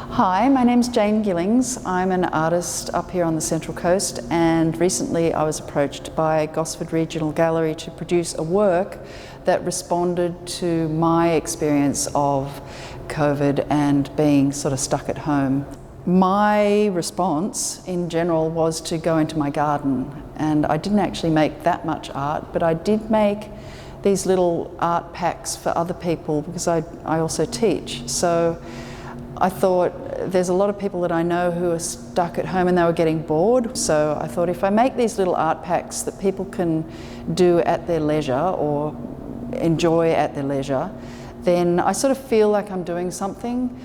Hi, my name's Jane Gillings. I'm an artist up here on the Central Coast, and recently I was approached by Gosford Regional Gallery to produce a work that responded to my experience of COVID and being sort of stuck at home. My response in general was to go into my garden, and I didn't actually make that much art, but I did make these little art packs for other people because I also teach. So I thought there's a lot of people that I know who are stuck at home and they were getting bored. So I thought if I make these little art packs that people can do at their leisure or enjoy at their leisure, then I sort of feel like I'm doing something,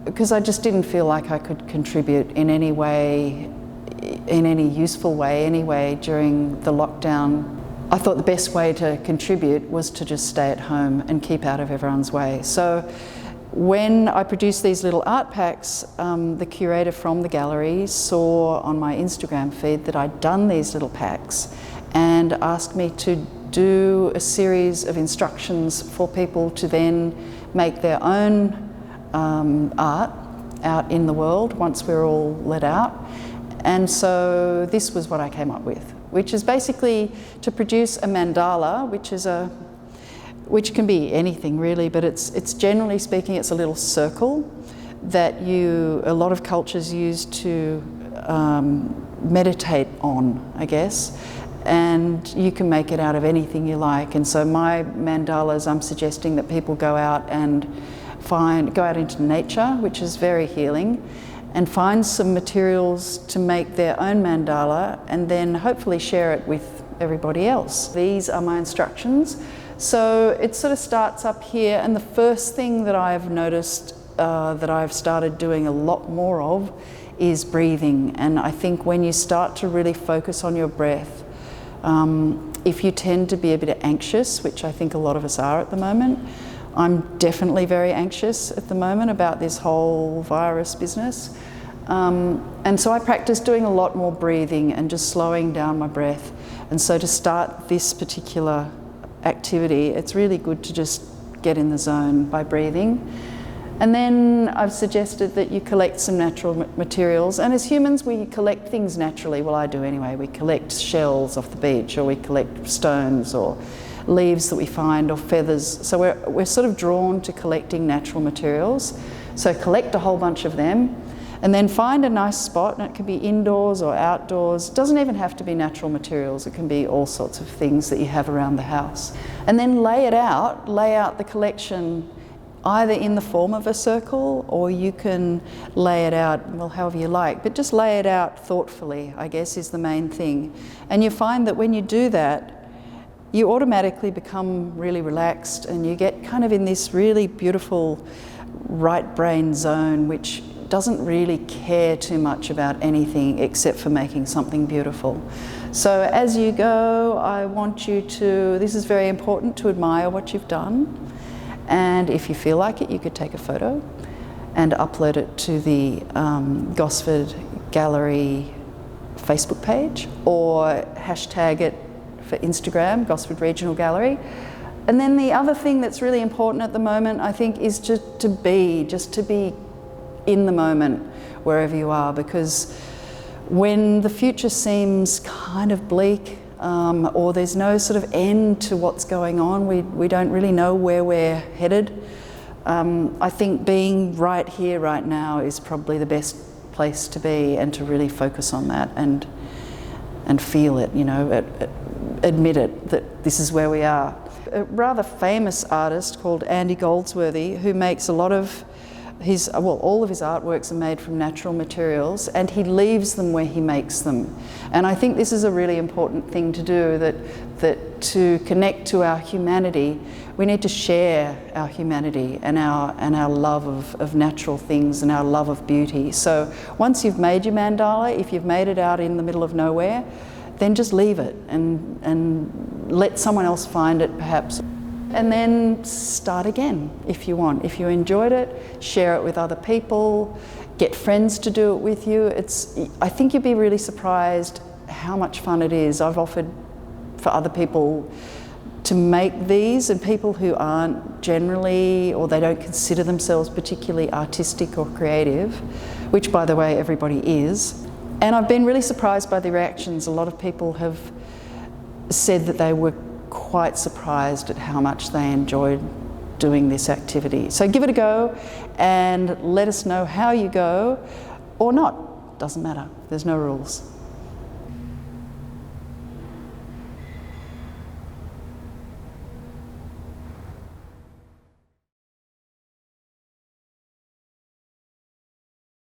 because I just didn't feel like I could contribute in any way, in any useful way anyway during the lockdown. I thought the best way to contribute was to just stay at home and keep out of everyone's way. So when I produced these little art packs, the curator from the gallery saw on my Instagram feed that I'd done these little packs and asked me to do a series of instructions for people to then make their own art out in the world once we're all let out. And so this was what I came up with, which is basically to produce a mandala, which can be anything really, but it's generally speaking, it's a little circle that a lot of cultures use to meditate on, I guess, and you can make it out of anything you like. And so my mandalas, I'm suggesting that people go out into nature, which is very healing, and find some materials to make their own mandala and then hopefully share it with everybody else. These are my instructions. So it sort of starts up here, and the first thing that I've noticed that I've started doing a lot more of is breathing. And I think when you start to really focus on your breath, if you tend to be a bit anxious, which I think a lot of us are at the moment, I'm definitely very anxious at the moment about this whole virus business. And so I practice doing a lot more breathing and just slowing down my breath. And so to start this particular activity, it's really good to just get in the zone by breathing. And then I've suggested that you collect some natural materials, and as humans we collect things naturally. Well, I do anyway. We collect shells off the beach, or we collect stones or leaves that we find, or feathers. So we're sort of drawn to collecting natural materials. So collect a whole bunch of them, and then find a nice spot, and it can be indoors or outdoors. It doesn't even have to be natural materials. It can be all sorts of things that you have around the house. And then lay out the collection either in the form of a circle, or you can lay it out, well, however you like, but just lay it out thoughtfully, I guess, is the main thing. And you find that when you do that, you automatically become really relaxed, and you get kind of in this really beautiful right brain zone, which doesn't really care too much about anything except for making something beautiful. So as you go, I want you to, this is very important, to admire what you've done. And if you feel like it, you could take a photo and upload it to the Gosford Gallery Facebook page, or hashtag it for Instagram, Gosford Regional Gallery. And then the other thing that's really important at the moment, I think, is just to be in the moment wherever you are, because when the future seems kind of bleak, or there's no sort of end to what's going on, we don't really know where we're headed. I think being right here, right now is probably the best place to be, and to really focus on that and feel it, admit it, that this is where we are. A rather famous artist called Andy Goldsworthy, who makes a lot of all of his artworks are made from natural materials, and he leaves them where he makes them. And I think this is a really important thing to do, that to connect to our humanity, we need to share our humanity and our love of natural things and our love of beauty. So once you've made your mandala, if you've made it out in the middle of nowhere, then just leave it and let someone else find it perhaps. And then start again if you want. If you enjoyed it, share it with other people, get friends to do it with you. I think you'd be really surprised how much fun it is. I've offered for other people to make these, and people who aren't generally, or they don't consider themselves particularly artistic or creative, which by the way everybody is. And I've been really surprised by the reactions. A lot of people have said that they were quite surprised at how much they enjoyed doing this activity. So give it a go and let us know how you go, or not, doesn't matter, there's no rules.